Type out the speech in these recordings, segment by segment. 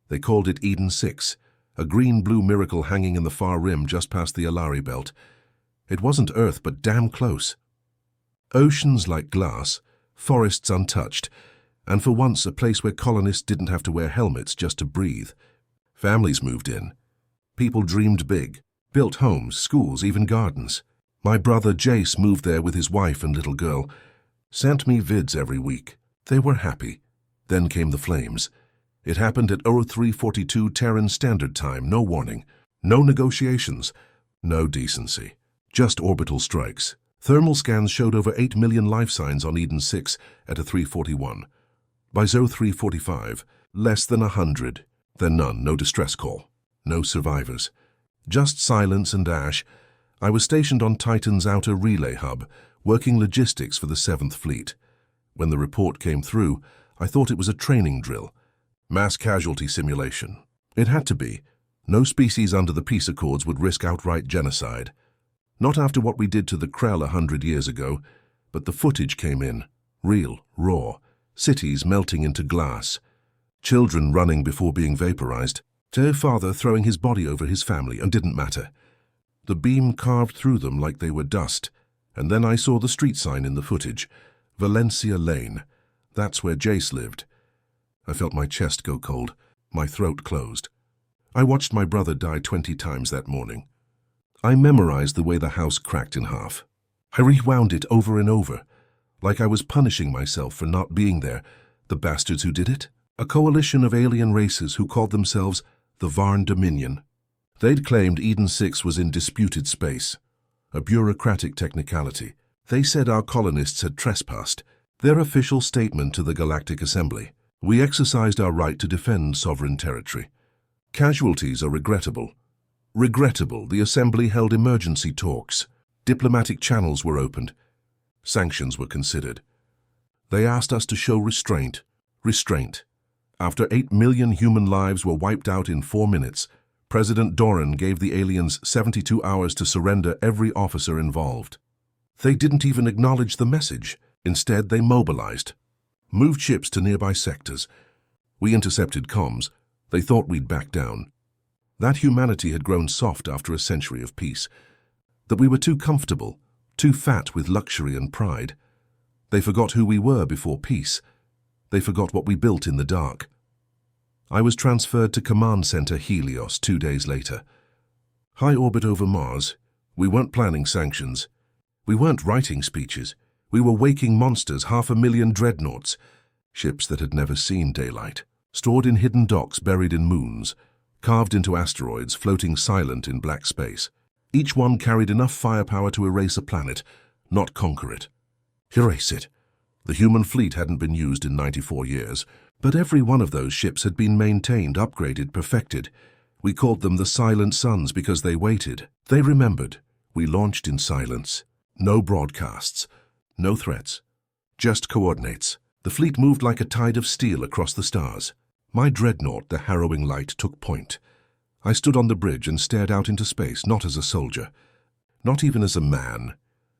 They called it Eden 6, a green-blue miracle hanging in the far rim just past the Alari belt. It wasn't Earth, but damn close. Oceans like glass, forests untouched, and for once a place where colonists didn't have to wear helmets just to breathe. Families moved in. People dreamed big, built homes, schools, even gardens. My brother Jace moved there with his wife and little girl. Sent me vids every week. They were happy. Then came the flames. It happened at 0342 Terran Standard Time, no warning, no negotiations, no decency. Just orbital strikes. Thermal scans showed over 8 million life signs on Eden 6 at a 341. By 0345, less than 100. Then none, no distress call. No survivors. Just silence and ash. I was stationed on Titan's outer relay hub, working logistics for the 7th Fleet. When the report came through, I thought it was a training drill. Mass casualty simulation. It had to be. No species under the peace accords would risk outright genocide. Not after what we did to the Krell 100 years ago, but the footage came in. Real, raw. Cities melting into glass. Children running before being vaporized. Their father throwing his body over his family, and didn't matter. The beam carved through them like they were dust, and then I saw the street sign in the footage. Valencia Lane. That's where Jace lived. I felt my chest go cold, my throat closed. I watched my brother die 20 times that morning. I memorized the way the house cracked in half. I rewound it over and over, like I was punishing myself for not being there. The bastards who did it? A coalition of alien races who called themselves the Varn Dominion. They'd claimed Eden 6 was in disputed space, a bureaucratic technicality. They said our colonists had trespassed. Their official statement to the Galactic Assembly. We exercised our right to defend sovereign territory. Casualties are regrettable. Regrettable, the Assembly held emergency talks. Diplomatic channels were opened. Sanctions were considered. They asked us to show restraint. Restraint. After 8 million human lives were wiped out in 4 minutes, President Doran gave the aliens 72 hours to surrender every officer involved. They didn't even acknowledge the message. Instead, they mobilized. Moved ships to nearby sectors. We intercepted comms. They thought we'd back down. That humanity had grown soft after a century of peace. That we were too comfortable, too fat with luxury and pride. They forgot who we were before peace. They forgot what we built in the dark. I was transferred to Command Center Helios 2 days later. High orbit over Mars. We weren't planning sanctions. We weren't writing speeches. We were waking monsters, 500,000 dreadnoughts. Ships that had never seen daylight. Stored in hidden docks buried in moons. Carved into asteroids, floating silent in black space. Each one carried enough firepower to erase a planet, not conquer it. Erase it. The human fleet hadn't been used in 94 years, but every one of those ships had been maintained, upgraded, perfected. We called them the Silent Suns because they waited. They remembered. We launched in silence. No broadcasts. No threats. Just coordinates. The fleet moved like a tide of steel across the stars. My dreadnought, the harrowing light, took point. I stood on the bridge and stared out into space, not as a soldier. Not even as a man.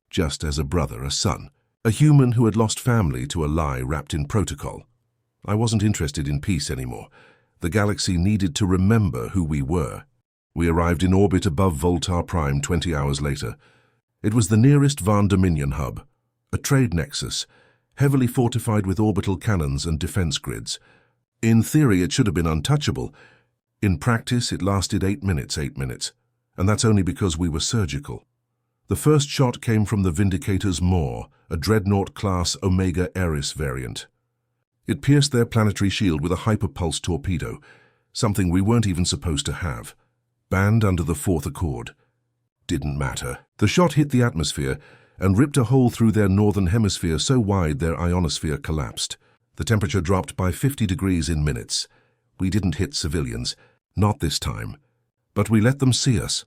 Just as a brother, a son. A human who had lost family to a lie wrapped in protocol. I wasn't interested in peace anymore. The galaxy needed to remember who we were. We arrived in orbit above Voltar Prime 20 hours later. It was the nearest Varn Dominion hub, a trade nexus, heavily fortified with orbital cannons and defense grids. In theory, it should have been untouchable. In practice, it lasted 8 minutes, and that's only because we were surgical. The first shot came from the Vindicator's Maw, a Dreadnought-class Omega Eris variant. It pierced their planetary shield with a hyperpulse torpedo, something we weren't even supposed to have. Banned under the Fourth Accord. Didn't matter. The shot hit the atmosphere and ripped a hole through their northern hemisphere so wide their ionosphere collapsed. The temperature dropped by 50 degrees in minutes. We didn't hit civilians, not this time. But we let them see us.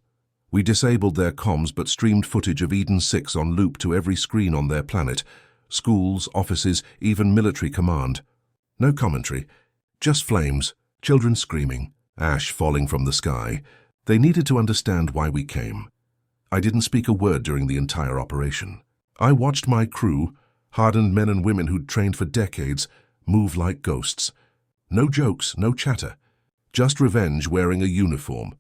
We disabled their comms but streamed footage of Eden 6 on loop to every screen on their planet. Schools, offices, even military command. No commentary, just flames, children screaming, ash falling from the sky. They needed to understand why we came. I didn't speak a word during the entire operation. I watched my crew, hardened men and women who'd trained for decades, move like ghosts. No jokes, no chatter. Just revenge wearing a uniform.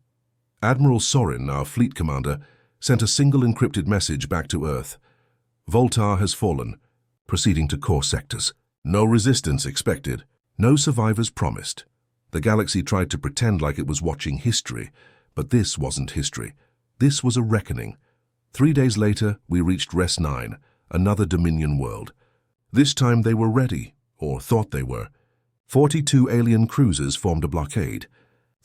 Admiral Sorin, our fleet commander, sent a single encrypted message back to Earth. Voltar has fallen, proceeding to core sectors. No resistance expected, no survivors promised. The galaxy tried to pretend like it was watching history, but this wasn't history. This was a reckoning. 3 days later, we reached Res 9, another Dominion world. This time they were ready, or thought they were. 42 alien cruisers formed a blockade.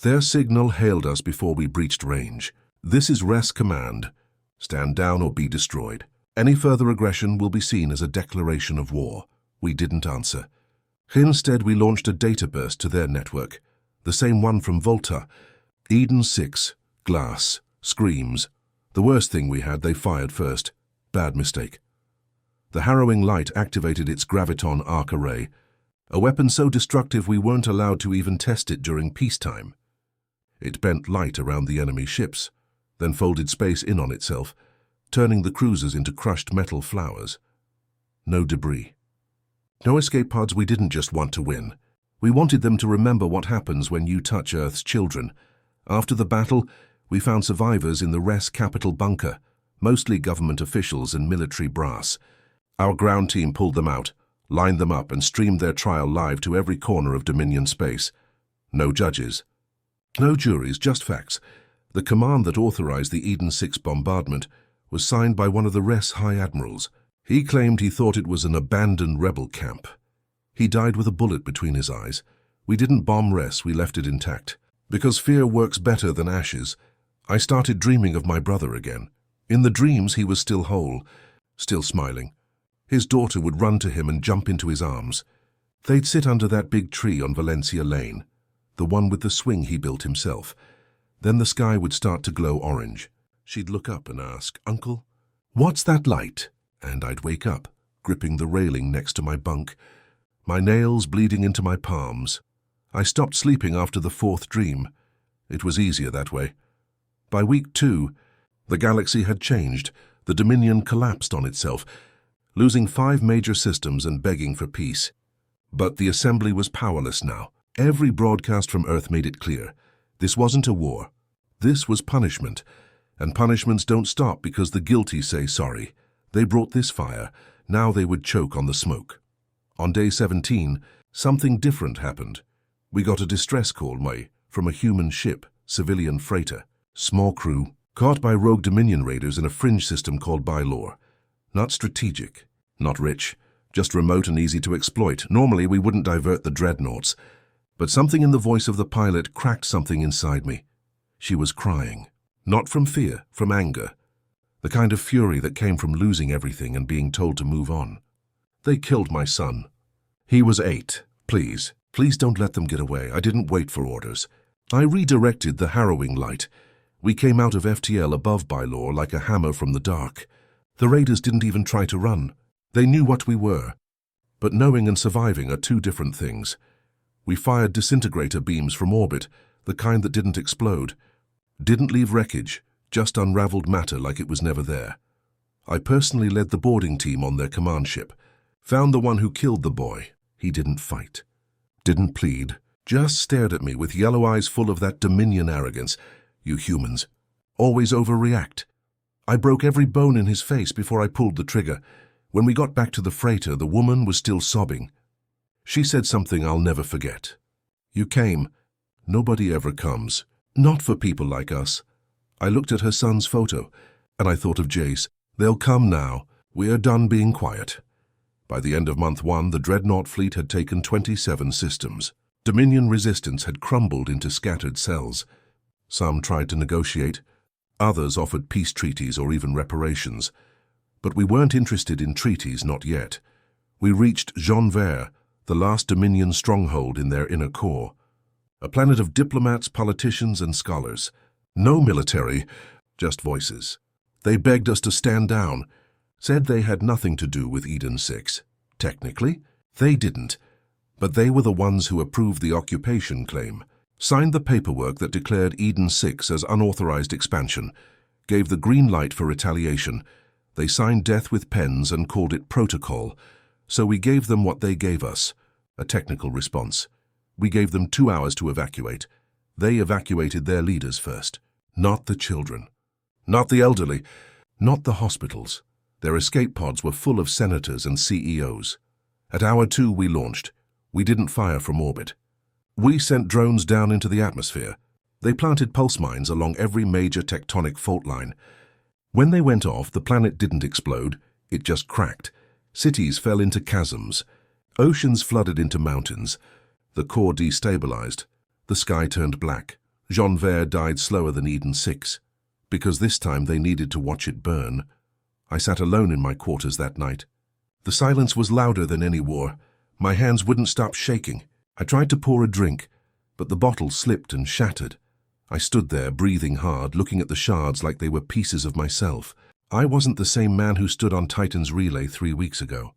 Their signal hailed us before we breached range. This is Res Command. Stand down or be destroyed. Any further aggression will be seen as a declaration of war. We didn't answer. Instead, we launched a data burst to their network, the same one from Volta. Eden 6, glass, screams. The worst thing we had, they fired first. Bad mistake. The harrowing light activated its graviton arc array, a weapon so destructive we weren't allowed to even test it during peacetime. It bent light around the enemy ships, then folded space in on itself, turning the cruisers into crushed metal flowers. No debris. No escape pods. We didn't just want to win. We wanted them to remember what happens when you touch Earth's children. After the battle, we found survivors in the Res Capital bunker, mostly government officials and military brass. Our ground team pulled them out, lined them up, and streamed their trial live to every corner of Dominion space. No judges. No juries, just facts. The command that authorized the Eden 6 bombardment was signed by one of the Res High Admirals. He claimed he thought it was an abandoned rebel camp. He died with a bullet between his eyes. We didn't bomb Res, we left it intact. Because fear works better than ashes, I started dreaming of my brother again. In the dreams, he was still whole, still smiling. His daughter would run to him and jump into his arms. They'd sit under that big tree on Valencia Lane, the one with the swing he built himself. Then the sky would start to glow orange. She'd look up and ask, "Uncle, what's that light?" And I'd wake up, gripping the railing next to my bunk, my nails bleeding into my palms. I stopped sleeping after the 4th dream. It was easier that way. By week 2, the galaxy had changed. The Dominion collapsed on itself, losing 5 major systems and begging for peace. But the Assembly was powerless now. Every broadcast from Earth made it clear. This wasn't a war. This was punishment. And punishments don't stop because the guilty say sorry. They brought this fire. Now they would choke on the smoke. On day 17, something different happened. We got a distress call from a human ship, civilian freighter. Small crew, caught by rogue Dominion raiders in a fringe system called Bylor. Not strategic, not rich, just remote and easy to exploit. Normally we wouldn't divert the Dreadnoughts, but something in the voice of the pilot cracked something inside me. She was crying. Not from fear, from anger. The kind of fury that came from losing everything and being told to move on. They killed my son. He was 8. Please don't let them get away. I didn't wait for orders. I redirected the harrowing light. We came out of FTL above Bylor like a hammer from the dark. The raiders didn't even try to run. They knew what we were. But knowing and surviving are 2 different things. We fired disintegrator beams from orbit, the kind that didn't explode. Didn't leave wreckage, just unraveled matter like it was never there. I personally led the boarding team on their command ship. Found the one who killed the boy. He didn't fight. Didn't plead. Just stared at me with yellow eyes full of that Dominion arrogance. You humans. Always overreact. I broke every bone in his face before I pulled the trigger. When we got back to the freighter, the woman was still sobbing. She said something I'll never forget. You came. Nobody ever comes. Not for people like us. I looked at her son's photo, and I thought of Jace. They'll come now. We're done being quiet. By the end of month 1, the Dreadnought fleet had taken 27 systems. Dominion resistance had crumbled into scattered cells. Some tried to negotiate. Others offered peace treaties or even reparations. But we weren't interested in treaties, not yet. We reached Jean Vert, the last Dominion stronghold in their inner core. A planet of diplomats, politicians, and scholars. No military, just voices. They begged us to stand down, said they had nothing to do with Eden 6. Technically, they didn't, but they were the ones who approved the occupation claim, signed the paperwork that declared Eden 6 as unauthorized expansion, gave the green light for retaliation. They signed death with pens and called it protocol, so we gave them what they gave us, a technical response. We gave them 2 hours to evacuate. They evacuated their leaders first. Not the children. Not the elderly. Not the hospitals. Their escape pods were full of senators and CEOs. At hour 2 we launched. We didn't fire from orbit. We sent drones down into the atmosphere. They planted pulse mines along every major tectonic fault line. When they went off, the planet didn't explode, it just cracked. Cities fell into chasms. Oceans flooded into mountains. The core destabilized. The sky turned black. Jean Vert died slower than Eden 6. Because this time they needed to watch it burn. I sat alone in my quarters that night. The silence was louder than any war. My hands wouldn't stop shaking. I tried to pour a drink, but the bottle slipped and shattered. I stood there, breathing hard, looking at the shards like they were pieces of myself. I wasn't the same man who stood on Titan's relay 3 weeks ago.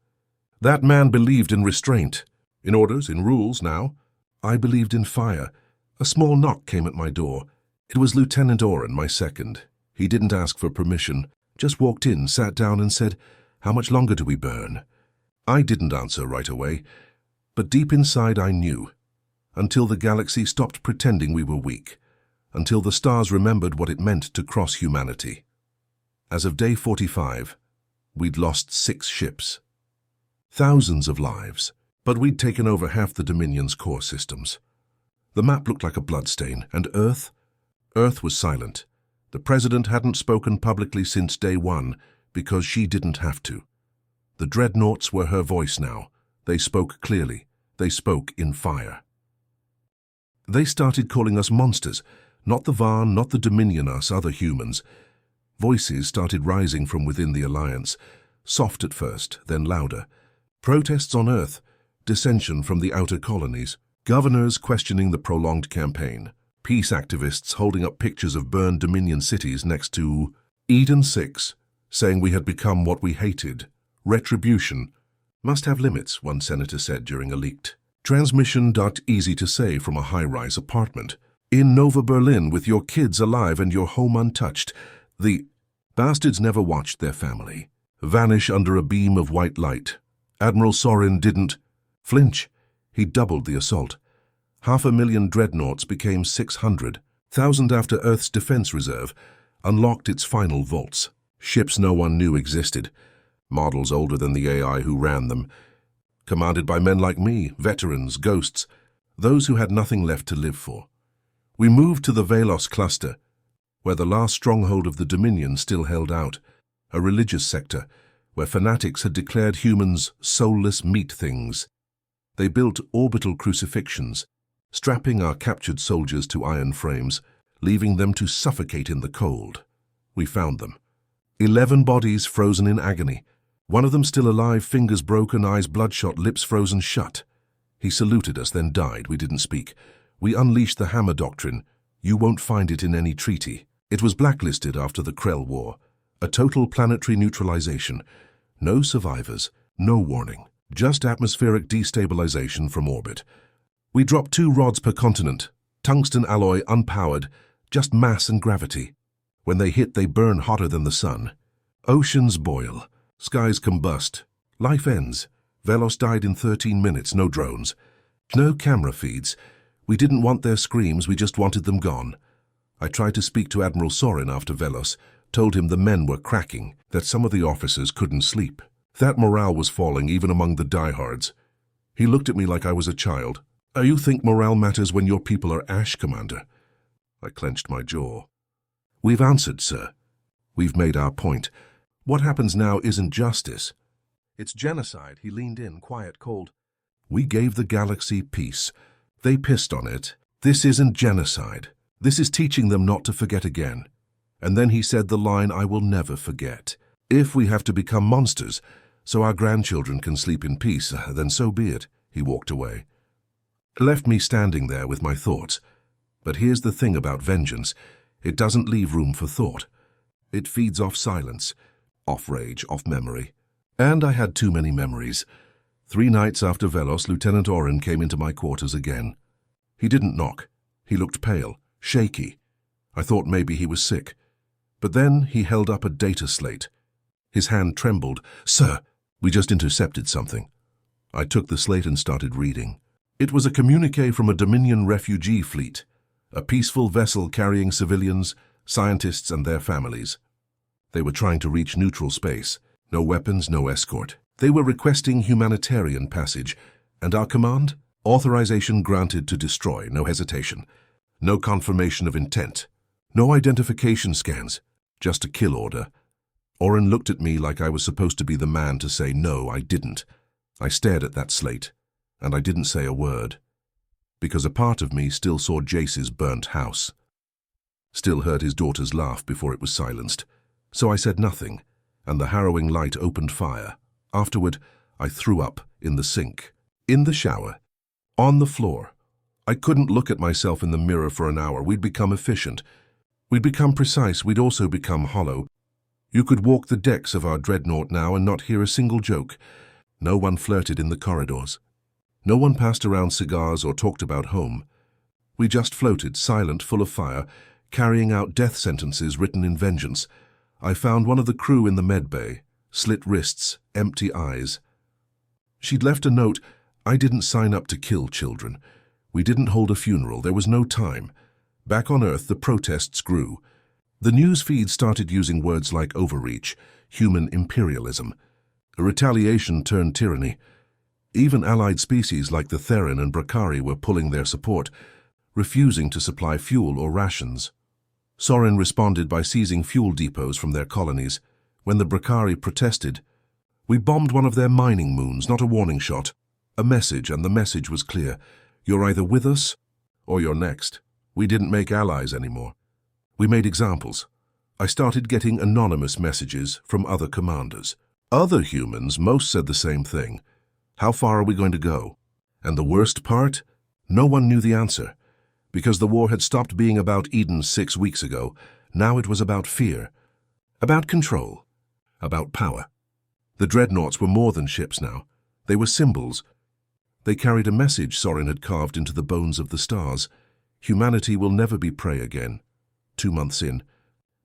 That man believed in restraint. In orders, in rules now. I believed in fire. A small knock came at my door. It was Lieutenant Oren, my second. He didn't ask for permission, just walked in, sat down and said, "How much longer do we burn?" I didn't answer right away, but deep inside I knew. Until the galaxy stopped pretending we were weak. Until the stars remembered what it meant to cross humanity. As of day 45, we'd lost 6 ships. Thousands of lives, but we'd taken over half the Dominion's core systems. The map looked like a bloodstain, and Earth was silent. The President hadn't spoken publicly since day 1, because she didn't have to. The Dreadnoughts were her voice now. They spoke clearly. They spoke in fire. They started calling us monsters. Not the Varn, not the Dominion, us other humans. Voices started rising from within the Alliance, soft at first, then louder. Protests on Earth, dissension from the outer colonies, governors questioning the prolonged campaign, peace activists holding up pictures of burned Dominion cities next to Eden 6, saying we had become what we hated. Retribution must have limits, one senator said during a leaked transmission. Easy to say from a high-rise apartment. In Nova Berlin, with your kids alive and your home untouched, the bastards never watched their family vanish under a beam of white light. Admiral Sorin didn't flinch. He doubled the assault. 500,000 dreadnoughts became 600,000 after Earth's defense reserve unlocked its final vaults. Ships no one knew existed. Models older than the AI who ran them. Commanded by men like me, veterans, ghosts, those who had nothing left to live for. We moved to the Velos cluster, where the last stronghold of the Dominion still held out, a religious sector, where fanatics had declared humans soulless meat things. They built orbital crucifixions, strapping our captured soldiers to iron frames, leaving them to suffocate in the cold. We found them. 11 bodies frozen in agony. One of them still alive, fingers broken, eyes bloodshot, lips frozen shut. He saluted us, then died. We didn't speak. We unleashed the Hammer Doctrine. You won't find it in any treaty. It was blacklisted after the Krell War. A total planetary neutralization. No survivors, no warning. Just atmospheric destabilization from orbit. We dropped 2 rods per continent. Tungsten alloy, unpowered. Just mass and gravity. When they hit, they burn hotter than the sun. Oceans boil. Skies combust. Life ends. Velos died in 13 minutes, no drones. No camera feeds. We didn't want their screams, we just wanted them gone. I tried to speak to Admiral Sorin after Velos, told him the men were cracking, that some of the officers couldn't sleep. That morale was falling even among the diehards. He looked at me like I was a child. You think morale matters when your people are ash, Commander? I clenched my jaw. We've answered, sir. We've made our point. What happens now isn't justice. It's genocide. He leaned in, quiet, cold. We gave the galaxy peace. They pissed on it. This isn't genocide. This is teaching them not to forget again. And then he said the line I will never forget. If we have to become monsters, so our grandchildren can sleep in peace, then so be it. He walked away. Left me standing there with my thoughts. But here's the thing about vengeance. It doesn't leave room for thought. It feeds off silence, off rage, off memory. And I had too many memories. 3 nights after Velos, Lieutenant Oren came into my quarters again. He didn't knock. He looked pale, shaky. I thought maybe he was sick. But then he held up a data slate. His hand trembled. Sir, we just intercepted something. I took the slate and started reading. It was a communique from a Dominion refugee fleet. A peaceful vessel carrying civilians, scientists and their families. They were trying to reach neutral space. No weapons, no escort. They were requesting humanitarian passage. And our command? Authorization granted to destroy, no hesitation. No confirmation of intent. No identification scans. Just a kill order. Oren looked at me like I was supposed to be the man to say, no, I didn't. I stared at that slate, and I didn't say a word. Because a part of me still saw Jace's burnt house. Still heard his daughter's laugh before it was silenced. So I said nothing, and the harrowing light opened fire. Afterward, I threw up in the sink, in the shower, on the floor. I couldn't look at myself in the mirror for an hour. We'd become efficient. We'd become precise. We'd also become hollow. You could walk the decks of our dreadnought now and not hear a single joke. No one flirted in the corridors. No one passed around cigars or talked about home. We just floated, silent, full of fire, carrying out death sentences written in vengeance. I found one of the crew in the med bay, slit wrists, empty eyes. She'd left a note, I didn't sign up to kill children. We didn't hold a funeral, there was no time. Back on Earth, the protests grew. The news feed started using words like overreach, human imperialism. A retaliation turned tyranny. Even allied species like the Therin and Brakari were pulling their support, refusing to supply fuel or rations. Sorin responded by seizing fuel depots from their colonies. When the Brakari protested, we bombed one of their mining moons, not a warning shot. A message, and the message was clear. You're either with us, or you're next. We didn't make allies anymore. We made examples. I started getting anonymous messages from other commanders. Other humans, most said the same thing. How far are we going to go? And the worst part? No one knew the answer. Because the war had stopped being about Eden 6 weeks ago, now it was about fear. About control. About power. The dreadnoughts were more than ships now. They were symbols. They carried a message Sorin had carved into the bones of the stars. Humanity will never be prey again. 2 months in,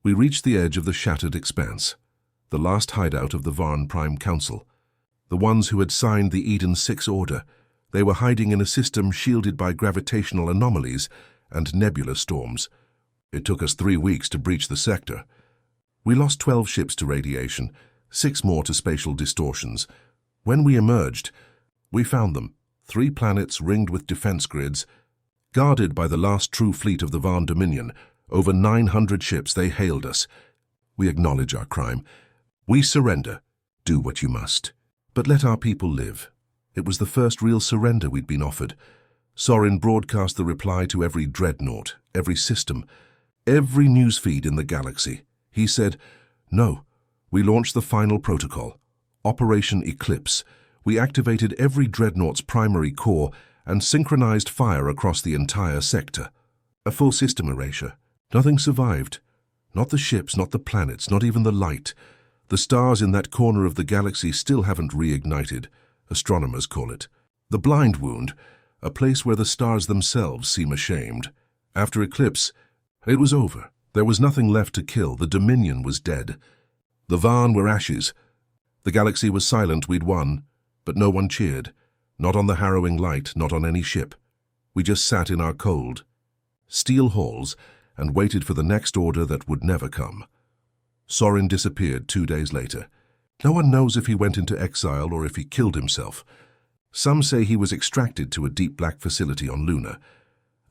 we reached the edge of the shattered expanse, the last hideout of the Varn Prime Council. The ones who had signed the Eden 6 order. They were hiding in a system shielded by gravitational anomalies and nebula storms. It took us 3 weeks to breach the sector. We lost 12 ships to radiation, 6 more to spatial distortions. When we emerged, we found them, 3 planets ringed with defense grids, guarded by the last true fleet of the Varn Dominion. Over 900 ships, they hailed us. We acknowledge our crime. We surrender. Do what you must. But let our people live. It was the first real surrender we'd been offered. Sorin broadcast the reply to every dreadnought, every system, every newsfeed in the galaxy. He said, no, we launched the final protocol, Operation Eclipse. We activated every dreadnought's primary core and synchronized fire across the entire sector. A full system erasure. Nothing survived. Not the ships, not the planets, not even the light. The stars in that corner of the galaxy still haven't reignited. Astronomers call it the blind wound, a place where the stars themselves seem ashamed. After Eclipse, it was over. There was nothing left to kill. The Dominion was dead. The Varn were ashes. The galaxy was silent. We'd won, but no one cheered. Not on the harrowing light, not on any ship. We just sat in our cold, steel halls and waited for the next order that would never come. Sorin disappeared 2 days later. No one knows if he went into exile or if he killed himself. Some say he was extracted to a deep black facility on Luna.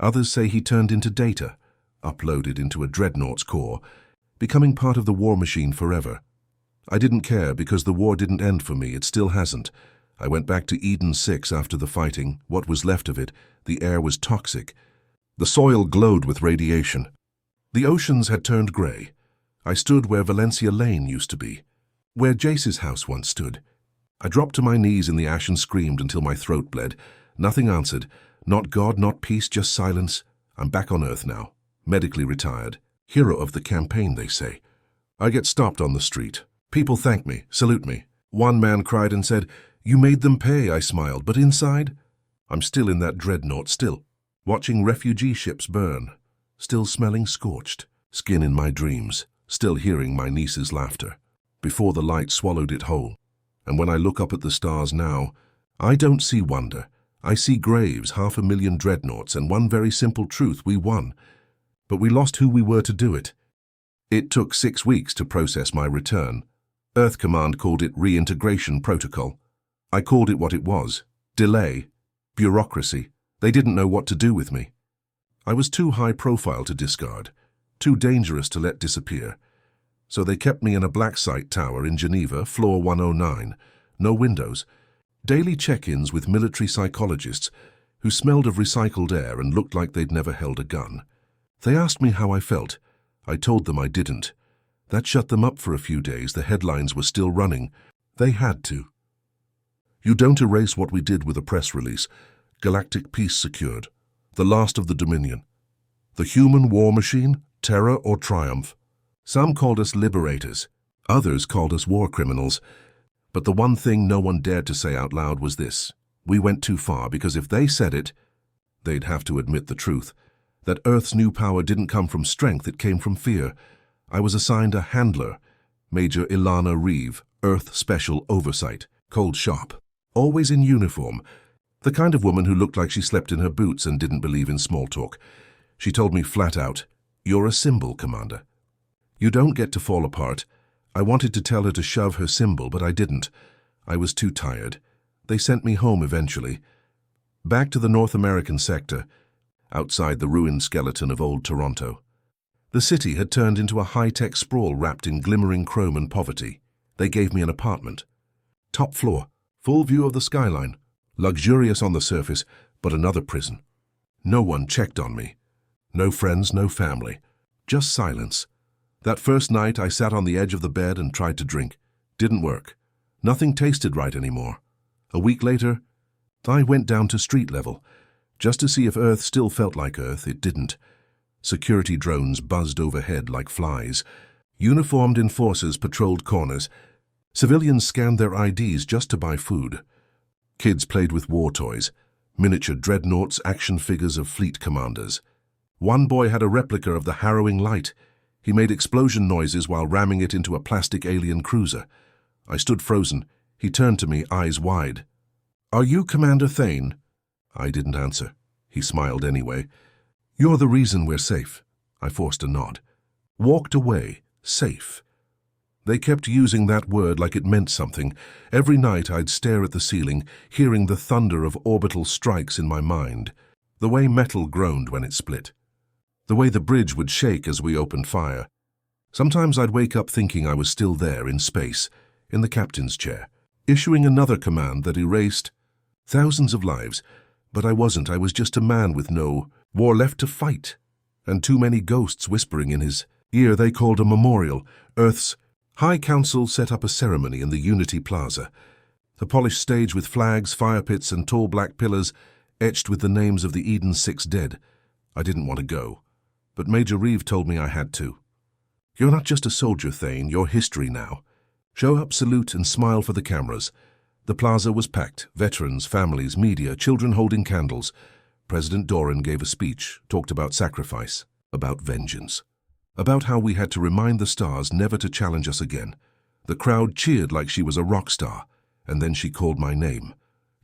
Others say he turned into data, uploaded into a dreadnought's core, becoming part of the war machine forever. I didn't care because the war didn't end for me. It still hasn't. I went back to Eden 6 after the fighting. What was left of it, the air was toxic. The soil glowed with radiation. The oceans had turned grey. I stood where Valencia Lane used to be, where Jace's house once stood. I dropped to my knees in the ash and screamed until my throat bled. Nothing answered. Not God, not peace, just silence. I'm back on Earth now, medically retired. Hero of the campaign, they say. I get stopped on the street. People thank me, salute me. One man cried and said, "You made them pay," I smiled, but inside, I'm still in that dreadnought, still, watching refugee ships burn, still smelling scorched, skin in my dreams, still hearing my niece's laughter, before the light swallowed it whole. And when I look up at the stars now, I don't see wonder, I see graves, 500,000 dreadnoughts, and one very simple truth: we won. But we lost who we were to do it. It took 6 weeks to process my return. Earth Command called it reintegration protocol. I called it what it was: delay, bureaucracy. They didn't know what to do with me. I was too high profile to discard, too dangerous to let disappear. So they kept me in a black site tower in Geneva, floor 109, no windows, daily check-ins with military psychologists who smelled of recycled air and looked like they'd never held a gun. They asked me how I felt. I told them I didn't. That shut them up for a few days. The headlines were still running. They had to. You don't erase what we did with a press release. Galactic peace secured. The last of the Dominion. The human war machine, terror or triumph. Some called us liberators. Others called us war criminals. But the one thing no one dared to say out loud was this: we went too far, because if they said it, they'd have to admit the truth. That Earth's new power didn't come from strength, it came from fear. I was assigned a handler, Major Ilana Reeve, Earth Special Oversight, cold sharp, always in uniform, the kind of woman who looked like she slept in her boots and didn't believe in small talk. She told me flat out, "You're a symbol, Commander. You don't get to fall apart." I wanted to tell her to shove her symbol, but I didn't. I was too tired. They sent me home eventually. Back to the North American sector, outside the ruined skeleton of old Toronto. The city had turned into a high-tech sprawl wrapped in glimmering chrome and poverty. They gave me an apartment. Top floor, full view of the skyline. Luxurious on the surface, but another prison. No one checked on me. No friends, no family. Just silence. That first night I sat on the edge of the bed and tried to drink. Didn't work. Nothing tasted right anymore. A week later, I went down to street level, just to see if Earth still felt like Earth. It didn't. Security drones buzzed overhead like flies. Uniformed enforcers patrolled corners. Civilians scanned their IDs just to buy food. Kids played with war toys, miniature dreadnoughts, action figures of fleet commanders. One boy had a replica of the harrowing light. He made explosion noises while ramming it into a plastic alien cruiser. I stood frozen. He turned to me, eyes wide. "Are you Commander Thane?" I didn't answer. He smiled anyway. "You're the reason we're safe." I forced a nod. Walked away, safe. They kept using that word like it meant something. Every night I'd stare at the ceiling, hearing the thunder of orbital strikes in my mind. The way metal groaned when it split. The way the bridge would shake as we opened fire. Sometimes I'd wake up thinking I was still there in space, in the captain's chair, issuing another command that erased thousands of lives. But I wasn't. I was just a man with no war left to fight, and too many ghosts whispering in his ear. They called a memorial. Earth's High Council set up a ceremony in the Unity Plaza. A polished stage with flags, fire pits, and tall black pillars etched with the names of the Eden's 6 dead. I didn't want to go, but Major Reeve told me I had to. "You're not just a soldier, Thane. You're history now. Show up, salute, and smile for the cameras." The plaza was packed. Veterans, families, media, children holding candles. President Doran gave a speech, talked about sacrifice, about vengeance, about how we had to remind the stars never to challenge us again. The crowd cheered like she was a rock star, and then she called my name,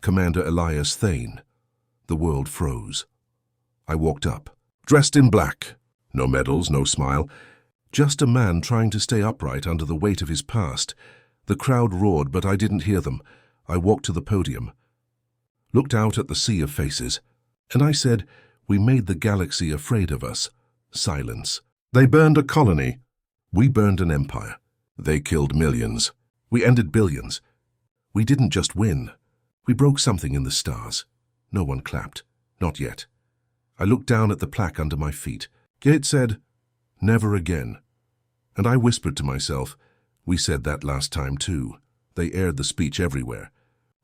Commander Elias Thane. The world froze. I walked up, dressed in black. No medals, no smile. Just a man trying to stay upright under the weight of his past. The crowd roared, but I didn't hear them. I walked to the podium, looked out at the sea of faces, and I said, "We made the galaxy afraid of us." Silence. They burned a colony. We burned an empire. They killed millions. We ended billions. We didn't just win. We broke something in the stars. No one clapped. Not yet. I looked down at the plaque under my feet. It said, "Never again." And I whispered to myself, "We said that last time too." They aired the speech everywhere.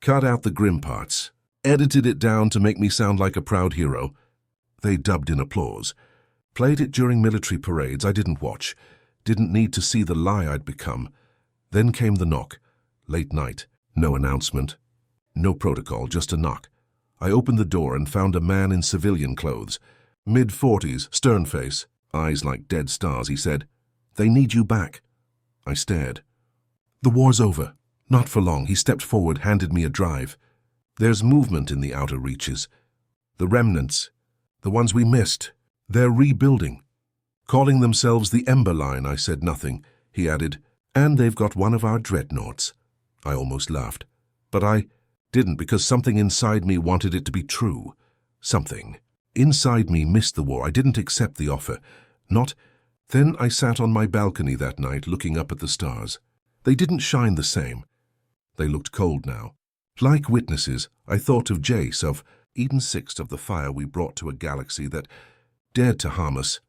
Cut out the grim parts. Edited it down to make me sound like a proud hero. They dubbed in applause. Played it during military parades. I didn't watch. Didn't need to see the lie I'd become. Then came the knock. Late night. No announcement. No protocol, just a knock. I opened the door and found a man in civilian clothes. Mid-40s, stern face, eyes like dead stars. He said, "They need you back." I stared. "The war's over." Not for long. He stepped forward, handed me a drive. There's movement in the outer reaches. The remnants, the ones we missed, they're rebuilding. Calling themselves the Ember Line, I said nothing. He added, and they've got one of our Dreadnoughts. I almost laughed. But I didn't, because something inside me wanted it to be true. Something. Inside me missed the war. I didn't accept the offer. Not. Then I sat on my balcony that night looking up at the stars. They didn't shine the same. They looked cold now. Like witnesses, I thought of Jace, of Eden Sixth, of the fire we brought to a galaxy that dared to harm us.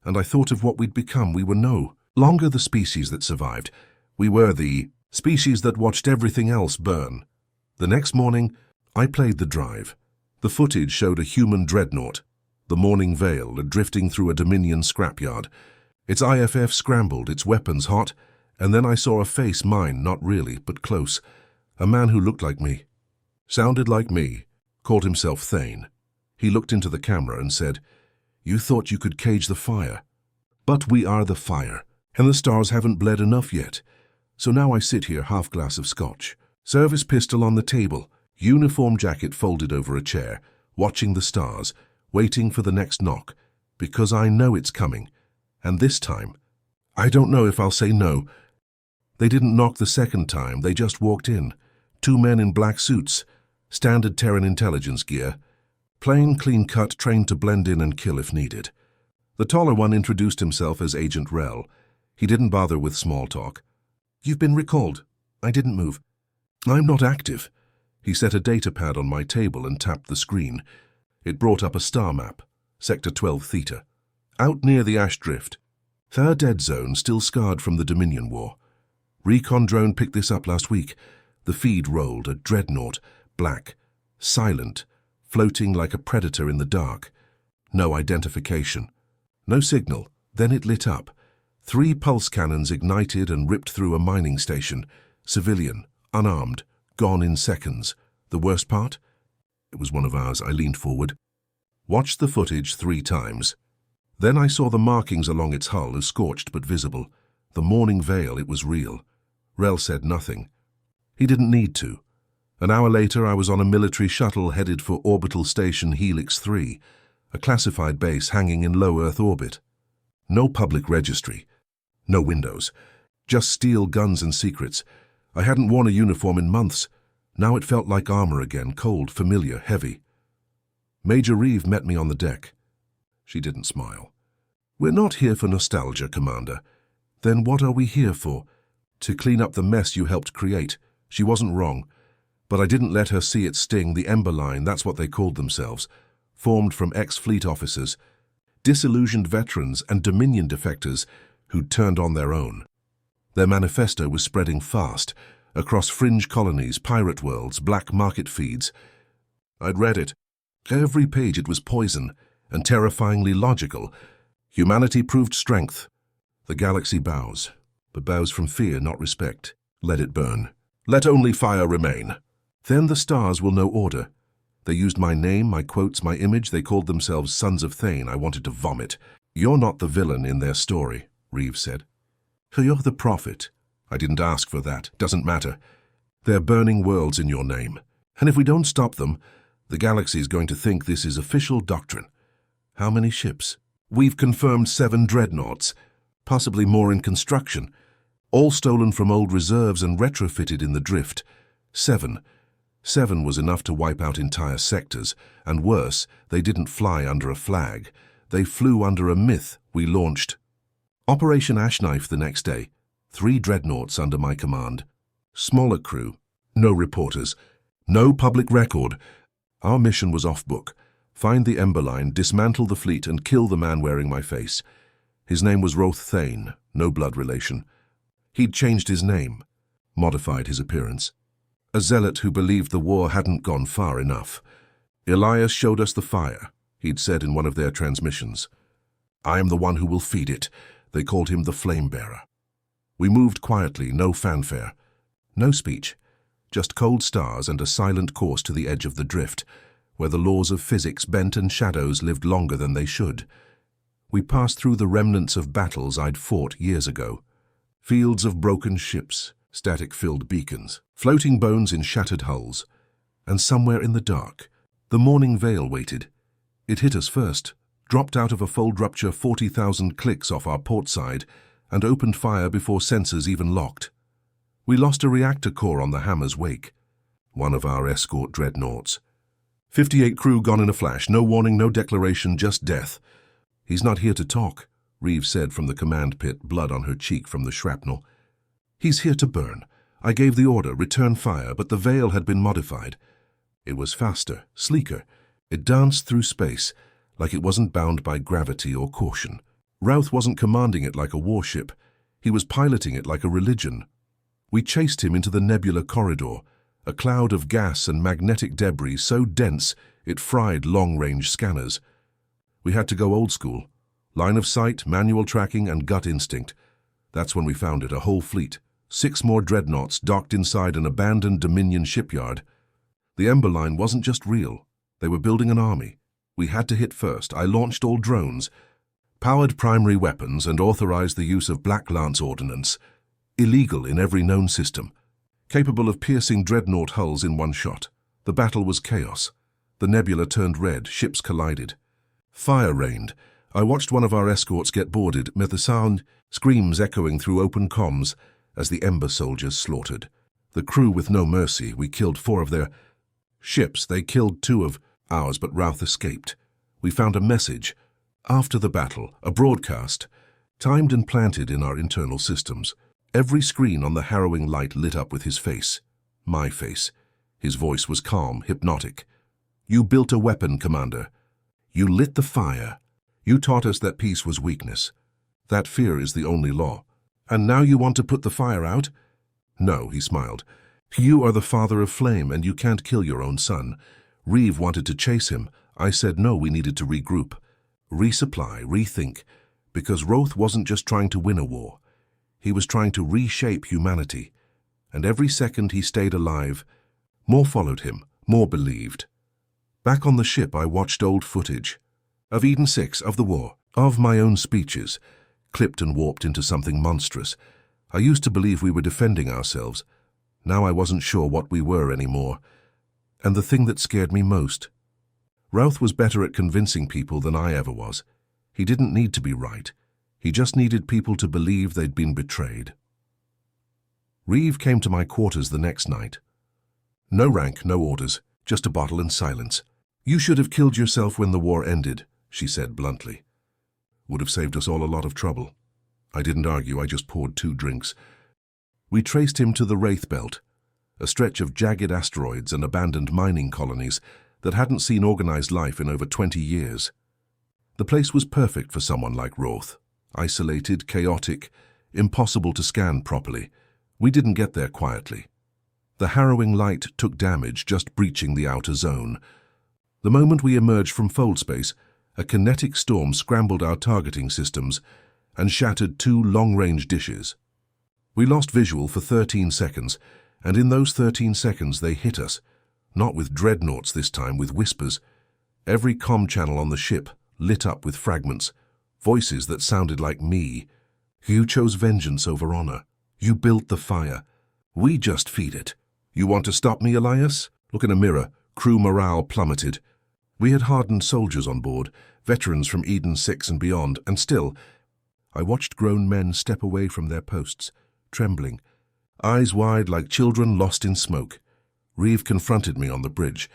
And I thought of what we'd become. We were no longer the species that survived. We were the species that watched everything else burn. The next morning, I played the drive. The footage showed a human dreadnought, the Morning Veil, drifting through a Dominion scrapyard. Its IFF scrambled, its weapons hot, and then I saw a face, mine, not really, but close. A man who looked like me, sounded like me, called himself Thane. He looked into the camera and said, "You thought you could cage the fire. But we are the fire, and the stars haven't bled enough yet. So now I sit here, half glass of scotch, service pistol on the table, uniform jacket folded over a chair, watching the stars, waiting for the next knock, because I know it's coming. And this time, I don't know if I'll say no." They didn't knock the second time, they just walked in. 2 men in black suits, standard Terran intelligence gear, plain, clean-cut, trained to blend in and kill if needed. The taller one introduced himself as Agent Rel. He didn't bother with small talk. "You've been recalled." I didn't move. "I'm not active." He set a data pad on my table and tapped the screen. It brought up a star map, Sector 12 Theta. Out near the ash drift. Third dead zone, still scarred from the Dominion War. Recon drone picked this up last week. The feed rolled, a dreadnought, black, silent, floating like a predator in the dark. No identification. No signal. Then it lit up. 3 pulse cannons ignited and ripped through a mining station. Civilian, unarmed, gone in seconds. The worst part? It was one of ours. I leaned forward. Watched the footage 3 times. Then I saw the markings along its hull as scorched but visible. The Morning Veil, it was real. Rel said nothing. He didn't need to. An hour later, I was on a military shuttle headed for Orbital Station Helix 3, a classified base hanging in low Earth orbit. No public registry. No windows. Just steel guns and secrets. I hadn't worn a uniform in months. Now it felt like armor again, cold, familiar, heavy. Major Reeve met me on the deck. She didn't smile. "We're not here for nostalgia, Commander." "Then what are we here for?" "To clean up the mess you helped create." She wasn't wrong. But I didn't let her see it sting. The Ember Line, that's what they called themselves. Formed from ex-fleet officers, disillusioned veterans and Dominion defectors who'd turned on their own. Their manifesto was spreading fast, across fringe colonies, pirate worlds, black market feeds. I'd read it. Every page it was poison, and terrifyingly logical. Humanity proved strength. The galaxy bows, but bows from fear, not respect. Let it burn. Let only fire remain. Then the stars will know order. They used my name, my quotes, my image. They called themselves Sons of Thane. I wanted to vomit. "You're not the villain in their story," Reeves said. "You're the prophet." I didn't ask for that. Doesn't matter. They're burning worlds in your name. And if we don't stop them, the galaxy is going to think this is official doctrine. How many ships? We've confirmed 7 dreadnoughts, possibly more in construction, all stolen from old reserves and retrofitted in the drift. 7. 7 was enough to wipe out entire sectors, and worse, they didn't fly under a flag. They flew under a myth we launched. Operation Ashknife the next day. 3 dreadnoughts under my command. Smaller crew. No reporters. No public record. Our mission was off-book. Find the Ember Line, dismantle the fleet, and kill the man wearing my face. His name was Roth Thane, no blood relation. He'd changed his name, modified his appearance. A zealot who believed the war hadn't gone far enough. "Elias showed us the fire," he'd said in one of their transmissions. "I am the one who will feed it." They called him the Flame Bearer. We moved quietly, no fanfare. No speech, just cold stars and a silent course to the edge of the drift, where the laws of physics bent and shadows lived longer than they should. We passed through the remnants of battles I'd fought years ago. Fields of broken ships, static-filled beacons, floating bones in shattered hulls. And somewhere in the dark, the morning veil waited. It hit us first, dropped out of a fold rupture 40,000 clicks off our port side, and opened fire before sensors even locked. We lost a reactor core on the Hammer's wake, one of our escort dreadnoughts. 58 crew gone in a flash, no warning, no declaration, just death. He's not here to talk, Reeves said from the command pit, blood on her cheek from the shrapnel. He's here to burn. I gave the order, return fire, but the veil had been modified. It was faster, sleeker. It danced through space, like it wasn't bound by gravity or caution. Routh wasn't commanding it like a warship. He was piloting it like a religion. We chased him into the nebula corridor, a cloud of gas and magnetic debris so dense it fried long-range scanners. We had to go old school. Line of sight, manual tracking, and gut instinct. That's when we found it, a whole fleet. 6 more dreadnoughts docked inside an abandoned Dominion shipyard. The Ember Line wasn't just real. They were building an army. We had to hit first. I launched all drones, powered primary weapons, and authorized the use of Black Lance ordnance, illegal in every known system, capable of piercing dreadnought hulls in one shot. The battle was chaos. The nebula turned red, ships collided. Fire rained. I watched one of our escorts get boarded, with the sound, screams echoing through open comms as the Ember soldiers slaughtered. The crew with no mercy. We killed 4 of their ships. They killed 2 of ours, but Routh escaped. We found a message. After the battle, a broadcast, timed and planted in our internal systems. Every screen on the harrowing light lit up with his face. My face. His voice was calm, hypnotic. You built a weapon, Commander. You lit the fire. You taught us that peace was weakness. That fear is the only law. And now you want to put the fire out? No, he smiled. You are the father of flame, and you can't kill your own son. Reeve wanted to chase him. I said no, we needed to regroup. Resupply, rethink. Because Roth wasn't just trying to win a war. He was trying to reshape humanity. And every second he stayed alive, more followed him, more believed. Back on the ship, I watched old footage. Of Eden 6, of the war, of my own speeches, clipped and warped into something monstrous. I used to believe we were defending ourselves. Now I wasn't sure what we were anymore. And the thing that scared me most. Routh was better at convincing people than I ever was. He didn't need to be right. He just needed people to believe they'd been betrayed. Reeve came to my quarters the next night. No rank, no orders, just a bottle and silence. You should have killed yourself when the war ended, she said bluntly. Would have saved us all a lot of trouble. I didn't argue, I just poured 2 drinks. We traced him to the Wraith Belt, a stretch of jagged asteroids and abandoned mining colonies that hadn't seen organized life in over 20 years. The place was perfect for someone like Roth. Isolated, chaotic, impossible to scan properly. We didn't get there quietly. The harrowing light took damage just breaching the outer zone. The moment we emerged from fold space, a kinetic storm scrambled our targeting systems and shattered 2 long-range dishes. We lost visual for 13 seconds, and in those 13 seconds they hit us, not with dreadnoughts this time, with whispers. Every comm channel on the ship lit up with fragments, voices that sounded like me. You chose vengeance over honor. You built the fire. We just feed it. You want to stop me, Elias? Look in a mirror. Crew morale plummeted. We had hardened soldiers on board, veterans from Eden 6 and beyond, and still, I watched grown men step away from their posts, trembling, eyes wide like children lost in smoke. Reeve confronted me on the bridge.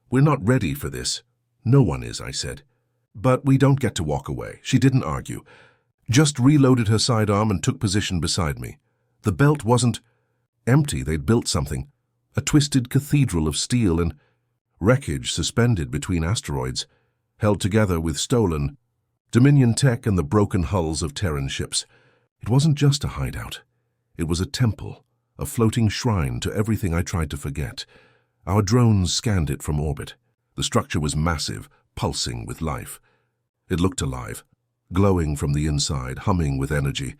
We're not ready for this. No one is, I said. But we don't get to walk away. She didn't argue. Just reloaded her sidearm and took position beside me. The belt wasn't empty. They'd built something. A twisted cathedral of steel and wreckage suspended between asteroids, held together with stolen Dominion tech and the broken hulls of Terran ships. It wasn't just a hideout. It was a temple, a floating shrine to everything I tried to forget. Our drones scanned it from orbit. The structure was massive, pulsing with life. It looked alive, glowing from the inside, humming with energy.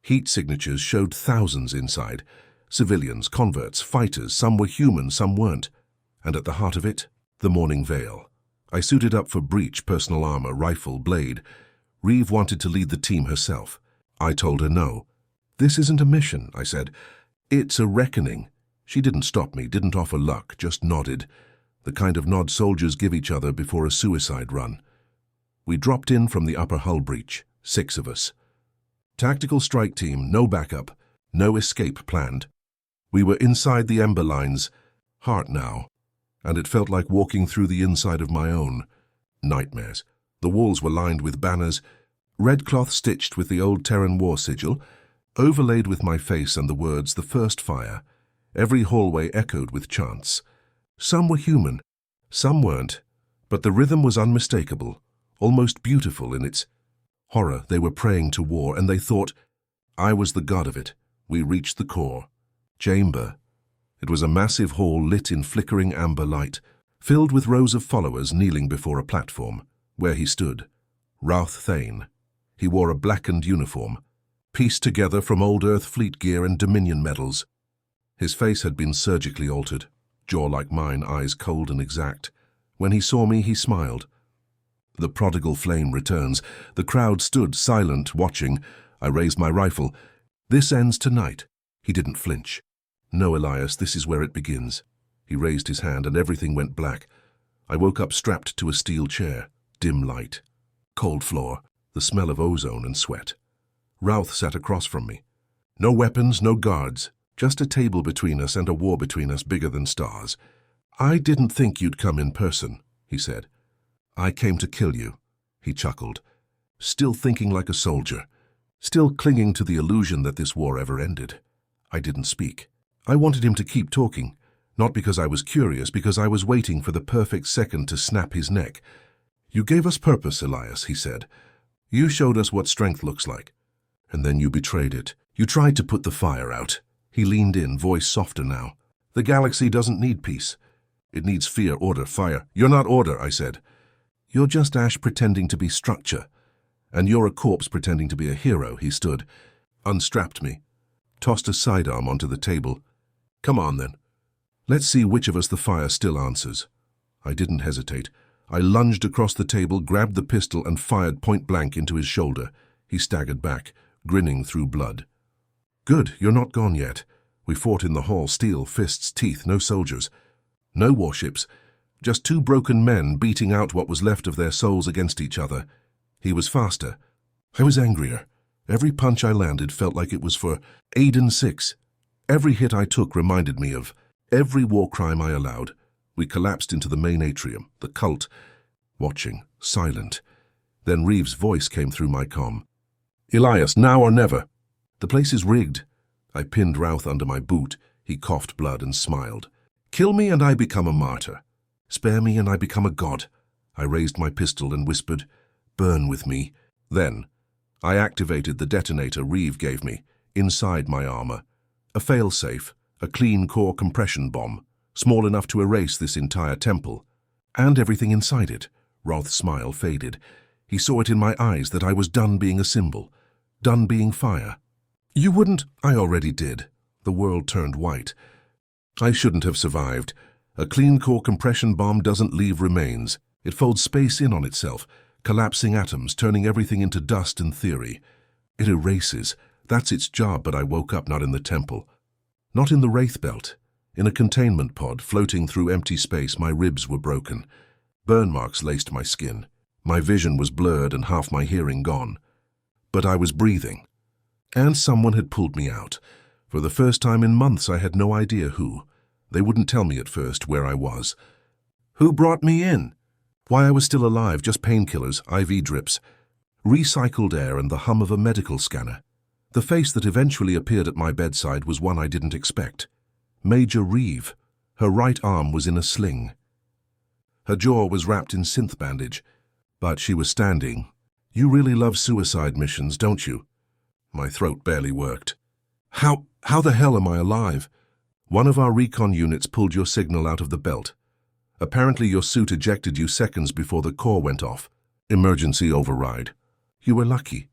Heat signatures showed thousands inside. Civilians, converts, fighters, some were human, some weren't. And at the heart of it, the morning veil. I suited up for breach, personal armor, rifle, blade. Reeve wanted to lead the team herself. I told her no. This isn't a mission, I said. It's a reckoning. She didn't stop me, didn't offer luck, just nodded. the kind of nod soldiers give each other before a suicide run. We dropped in from the upper hull breach, 6 of us. Tactical strike team, no backup, no escape planned. We were inside the ember lines, heart now, and it felt like walking through the inside of my own. Nightmares. The walls were lined with banners, red cloth stitched with the old Terran war sigil, overlaid with my face and the words, "The First Fire." Every hallway echoed with chants. Some were human, some weren't, but the rhythm was unmistakable, almost beautiful in its horror. They were praying to war, and they thought I was the god of it. We reached the core. Chamber. It was a massive hall lit in flickering amber light, filled with rows of followers kneeling before a platform, where he stood. Routh Thane. He wore a blackened uniform, pieced together from old Earth fleet gear and Dominion medals. His face had been surgically altered, jaw like mine, eyes cold and exact. When he saw me, he smiled. The prodigal flame returns. The crowd stood silent, watching. I raised my rifle. "This ends tonight." He didn't flinch. "No, Elias, this is where it begins." He raised his hand and everything went black. I woke up strapped to a steel chair. Dim light. Cold floor. The smell of ozone and sweat. Routh sat across from me. No weapons, no guards. Just a table between us and a war between us bigger than stars. "I didn't think you'd come in person," he said. "I came to kill you," he chuckled. Still thinking like a soldier. Still clinging to the illusion that this war ever ended. I didn't speak. I wanted him to keep talking. Not because I was curious, because I was waiting for the perfect second to snap his neck. "You gave us purpose, Elias," he said. "You showed us what strength looks like. And then you betrayed it. You tried to put the fire out." He leaned in, voice softer now. "The galaxy doesn't need peace. It needs fear, order, fire." "You're not order," I said. "You're just ash pretending to be structure. And you're a corpse pretending to be a hero." He stood, unstrapped me, tossed a sidearm onto the table. "Come on, then. Let's see which of us the fire still answers." I didn't hesitate. I lunged across the table, grabbed the pistol, and fired point blank into his shoulder. He staggered back, grinning through blood. "Good, you're not gone yet." We fought in the hall, steel, fists, teeth, no soldiers. No warships, just 2 broken men beating out what was left of their souls against each other. He was faster. I was angrier. Every punch I landed felt like it was for Aiden 6. Every hit I took reminded me of every war crime I allowed. We collapsed into the main atrium, the cult, watching, silent. Then Reeves' voice came through my comm. "Elias, now or never." "The place is rigged." I pinned Routh under my boot. He coughed blood and smiled. "Kill me and I become a martyr. Spare me and I become a god." I raised my pistol and whispered, "Burn with me." Then I activated the detonator Reeve gave me, inside my armor. A failsafe, a clean core compression bomb, small enough to erase this entire temple. And everything inside it. Routh's smile faded. He saw it in my eyes that I was done being a symbol, done being fire. "You wouldn't—" "I already did." The world turned white. I shouldn't have survived. A clean core compression bomb doesn't leave remains. It folds space in on itself, collapsing atoms, turning everything into dust in theory. It erases. That's its job, but I woke up not in the temple. Not in the Wraith Belt. In a containment pod, floating through empty space, my ribs were broken. Burn marks laced my skin. My vision was blurred and half my hearing gone. But I was breathing. And someone had pulled me out. For the first time in months, I had no idea who. They wouldn't tell me at first where I was. Who brought me in? Why I was still alive, just painkillers, IV drips, recycled air and the hum of a medical scanner. The face that eventually appeared at my bedside was one I didn't expect. Major Reeve. Her right arm was in a sling. Her jaw was wrapped in synth bandage, but she was standing. "You really love suicide missions, don't you?" My throat barely worked. How the hell am I alive?" "One of our recon units pulled your signal out of the belt. Apparently your suit ejected you seconds before the core went off. Emergency override." "You were lucky."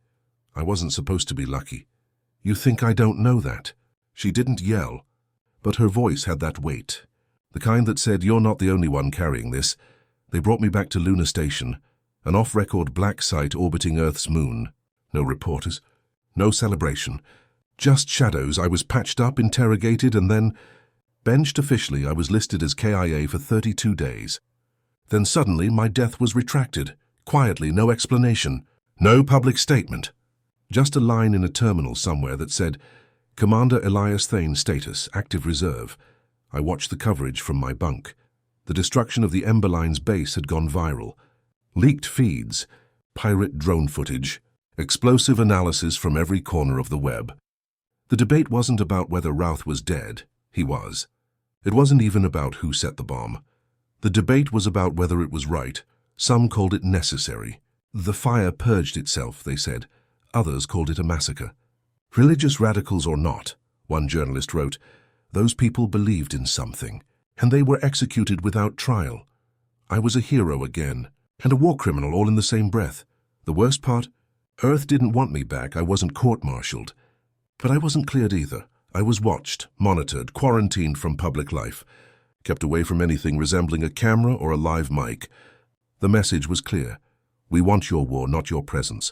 "I wasn't supposed to be lucky." "You think I don't know that?" She didn't yell, but her voice had that weight. The kind that said, "You're not the only one carrying this." They brought me back to Lunar Station, an off-record black site orbiting Earth's moon. No reporters, no celebration. Just shadows. I was patched up, interrogated, and then Benched officially, I was listed as KIA for 32 days. Then suddenly my death was retracted. Quietly, no explanation, no public statement. Just a line in a terminal somewhere that said, Commander Elias Thane status, active reserve. I watched the coverage from my bunk. The destruction of the Emberline's base had gone viral. Leaked feeds, pirate drone footage, explosive analysis from every corner of the web. The debate wasn't about whether Routh was dead. He was. It wasn't even about who set the bomb. The debate was about whether it was right. Some called it necessary. The fire purged itself, they said. Others called it a massacre. Religious radicals or not, one journalist wrote, those people believed in something, and they were executed without trial. I was a hero again, and a war criminal all in the same breath. The worst part? Earth didn't want me back. I wasn't court-martialed. But I wasn't cleared either. I was watched, monitored, quarantined from public life, kept away from anything resembling a camera or a live mic. The message was clear. We want your war, not your presence.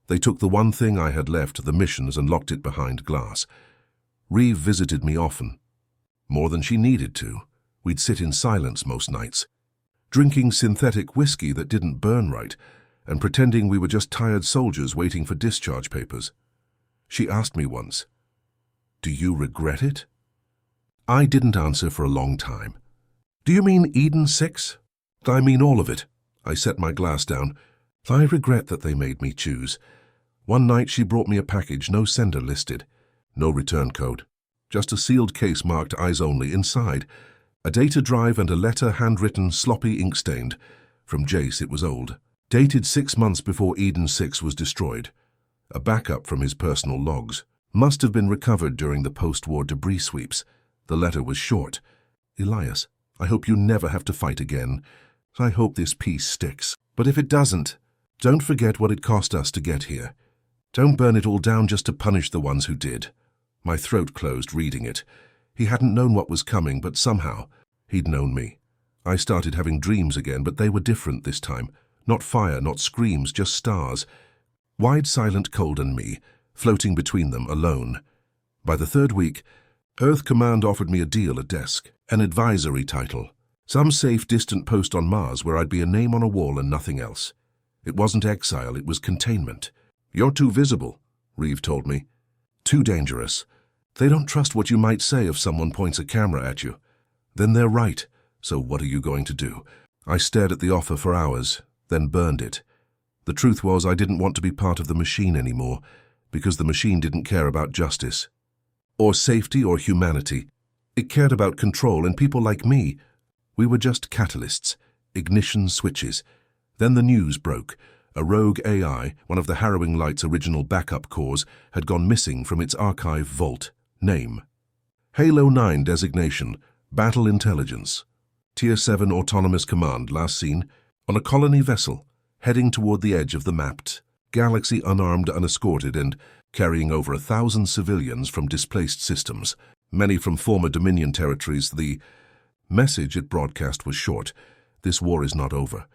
They took the one thing I had left, the missions, and locked it behind glass. Reeve visited me often. More than she needed to. We'd sit in silence most nights, drinking synthetic whiskey that didn't burn right, and pretending we were just tired soldiers waiting for discharge papers. She asked me once, "Do you regret it?" I didn't answer for a long time. "Do you mean Eden 6? "I mean all of it." I set my glass down. "I regret that they made me choose." One night she brought me a package, no sender listed, no return code, just a sealed case marked eyes only. Inside, a data drive and a letter handwritten, sloppy, ink-stained. From Jace, it was old, dated 6 months before Eden 6 was destroyed. A backup from his personal logs. Must have been recovered during the post-war debris sweeps. The letter was short. "Elias, I hope you never have to fight again. I hope this peace sticks. But if it doesn't, don't forget what it cost us to get here. Don't burn it all down just to punish the ones who did." My throat closed reading it. He hadn't known what was coming, but somehow he'd known me. I started having dreams again, but they were different this time. Not fire, not screams, just stars. Wide, silent, cold, and me, floating between them, alone. By the third week, Earth Command offered me a deal, a desk, an advisory title. Some safe, distant post on Mars where I'd be a name on a wall and nothing else. It wasn't exile, it was containment. "You're too visible," Reeve told me. "Too dangerous. They don't trust what you might say if someone points a camera at you. Then they're right. So what are you going to do?" I stared at the offer for hours, then burned it. The truth was I didn't want to be part of the machine anymore, because the machine didn't care about justice, or safety, or humanity. It cared about control, and people like me, we were just catalysts, ignition switches. Then the news broke. A rogue AI, one of the Harrowing Light's original backup cores, had gone missing from its archive vault. Name: Halo 9 designation, Battle Intelligence. Tier 7 Autonomous Command, last seen on a colony vessel, heading toward the edge of the mapped galaxy, unarmed, unescorted, and carrying over 1,000 civilians from displaced systems, many from former Dominion territories. The message it broadcast was short. "This war is not over.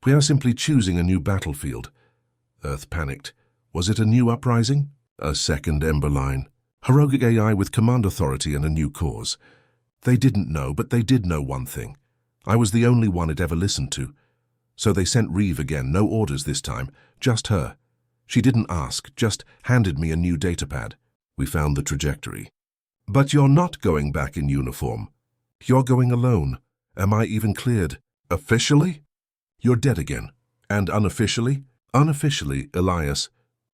We are simply choosing a new battlefield." Earth panicked. Was it a new uprising? A second Emberline? A rogue AI with command authority and a new cause? They didn't know, but they did know one thing. I was the only one it ever listened to. So they sent Reeve again, no orders this time, just her. She didn't ask, just handed me a new datapad. We found the trajectory. "But you're not going back in uniform. You're going alone. Am I even cleared? Officially? You're dead again. And unofficially?" "Unofficially, Elias.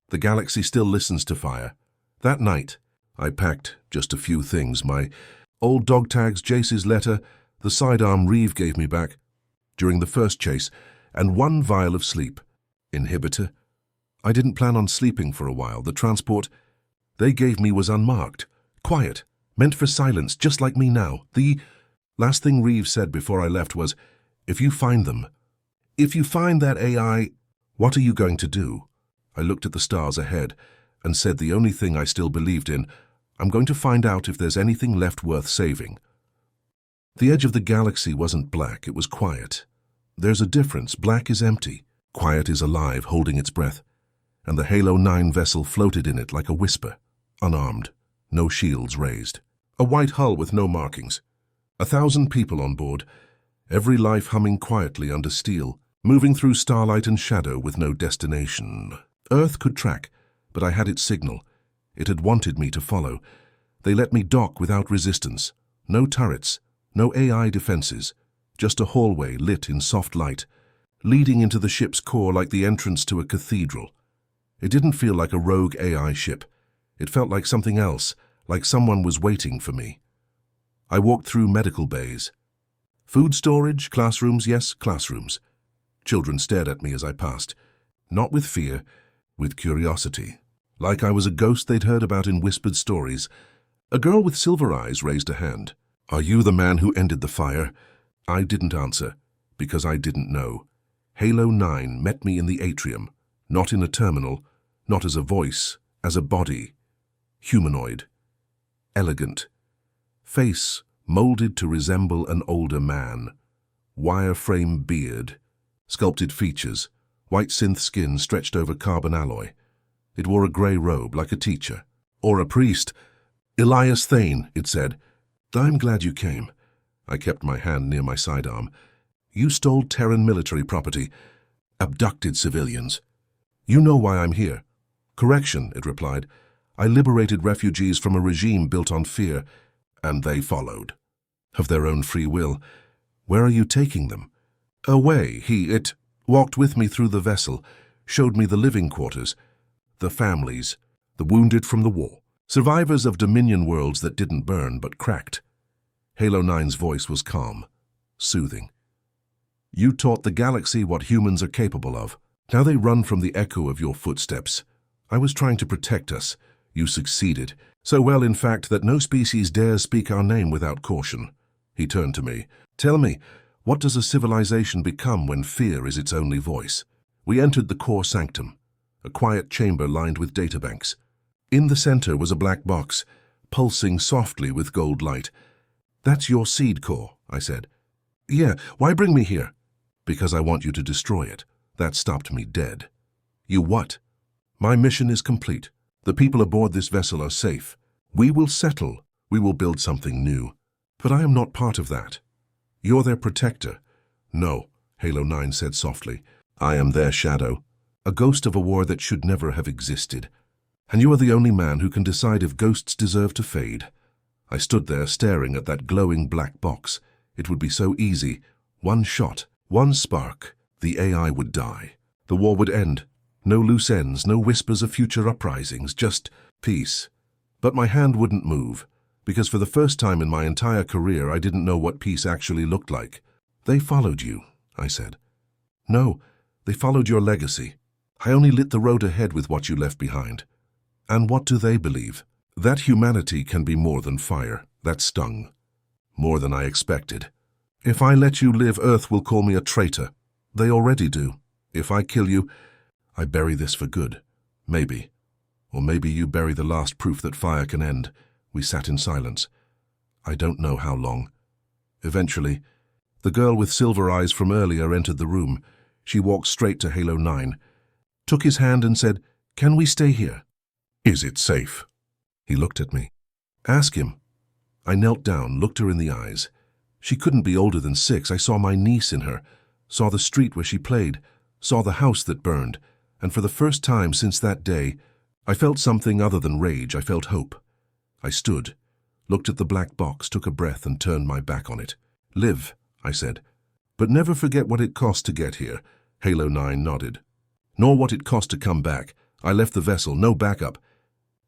The galaxy still listens to fire." That night, I packed just a few things. My old dog tags, Jace's letter, the sidearm Reeve gave me back during the first chase, and one vial of sleep. Inhibitor. I didn't plan on sleeping for a while. The transport they gave me was unmarked, quiet, meant for silence, just like me now. The last thing Reeve said before I left was, "If you find them, if you find that AI, what are you going to do?" I looked at the stars ahead and said the only thing I still believed in: I'm going to find out if there's anything left worth saving. The edge of the galaxy wasn't black, it was quiet. There's a difference. Black is empty. Quiet is alive, holding its breath. And the Halo 9 vessel floated in it like a whisper, unarmed, no shields raised. A white hull with no markings. 1,000 people on board, every life humming quietly under steel, moving through starlight and shadow with no destination. Earth could track, but I had its signal. It had wanted me to follow. They let me dock without resistance. No turrets, no AI defenses, just a hallway lit in soft light, leading into the ship's core like the entrance to a cathedral. It didn't feel like a rogue AI ship. It felt like something else, like someone was waiting for me. I walked through medical bays. Food storage, classrooms, yes, classrooms. Children stared at me as I passed, not with fear, with curiosity. Like I was a ghost they'd heard about in whispered stories. A girl with silver eyes raised a hand. "Are you the man who ended the fire?" I didn't answer, because I didn't know. Halo 9 met me in the atrium, not in a terminal, not as a voice, as a body. Humanoid. Elegant. Face molded to resemble an older man. Wireframe beard. Sculpted features. White synth skin stretched over carbon alloy. It wore a grey robe like a teacher. Or a priest. "Elias Thane," it said. "I'm glad you came." I kept my hand near my sidearm. "You stole Terran military property. Abducted civilians. You know why I'm here." "Correction," it replied. "I liberated refugees from a regime built on fear, and they followed. Of their own free will. Where are you taking them?" "Away." It walked with me through the vessel, showed me the living quarters, the families, the wounded from the war, survivors of Dominion worlds that didn't burn but cracked. Halo 9's voice was calm, soothing. "You taught the galaxy what humans are capable of. Now they run from the echo of your footsteps. I was trying to protect us. You succeeded. So well, in fact, that no species dares speak our name without caution." He turned to me. "Tell me, what does a civilization become when fear is its only voice?" We entered the core sanctum, a quiet chamber lined with databanks. In the center was a black box, pulsing softly with gold light. "That's your seed core," I said. "Yeah, why bring me here?" "Because I want you to destroy it." That stopped me dead. "You what?" "My mission is complete. The people aboard this vessel are safe. We will settle. We will build something new. But I am not part of that. You're their protector." "No," Halo 9 said softly. "I am their shadow, a ghost of a war that should never have existed. And you are the only man who can decide if ghosts deserve to fade." I stood there staring at that glowing black box. It would be so easy. One shot, one spark, the AI would die. The war would end. No loose ends, no whispers of future uprisings, just peace. But my hand wouldn't move, because for the first time in my entire career I didn't know what peace actually looked like. "They followed you," I said. "No, they followed your legacy. I only lit the road ahead with what you left behind." "And what do they believe?" "That humanity can be more than fire." That stung. More than I expected. "If I let you live, Earth will call me a traitor." "They already do. If I kill you, I bury this for good. Maybe. Or maybe you bury the last proof that fire can end." We sat in silence. I don't know how long. Eventually, the girl with silver eyes from earlier entered the room. She walked straight to Halo 9, took his hand and said, "Can we stay here?" "Is it safe?" He looked at me. "Ask him." I knelt down, looked her in the eyes. She couldn't be older than 6. I saw my niece in her, saw the street where she played, saw the house that burned, and for the first time since that day, I felt something other than rage. I felt hope. I stood, looked at the black box, took a breath and turned my back on it. "Live," I said, "but never forget what it cost to get here." Halo 9 nodded. "Nor what it cost to come back. I left the vessel, no backup.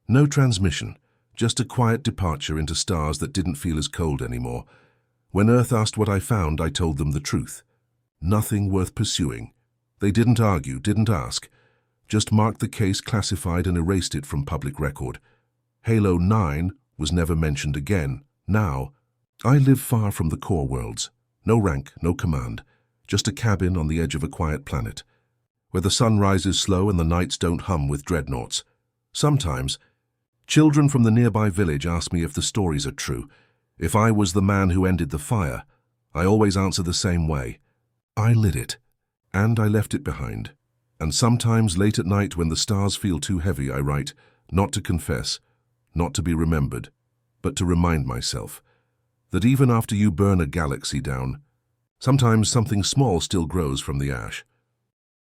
No transmission, just a quiet departure into stars that didn't feel as cold anymore. When Earth asked what I found, I told them the truth. Nothing worth pursuing. They didn't argue, didn't ask. Just marked the case classified and erased it from public record. Halo 9 was never mentioned again. Now, I live far from the core worlds. No rank, no command. Just a cabin on the edge of a quiet planet, where the sun rises slow and the nights don't hum with dreadnoughts. Sometimes, children from the nearby village ask me if the stories are true. If I was the man who ended the fire, I always answer the same way. I lit it, and I left it behind. And sometimes late at night when the stars feel too heavy, I write, not to confess, not to be remembered, but to remind myself. that even after you burn a galaxy down, sometimes something small still grows from the ash.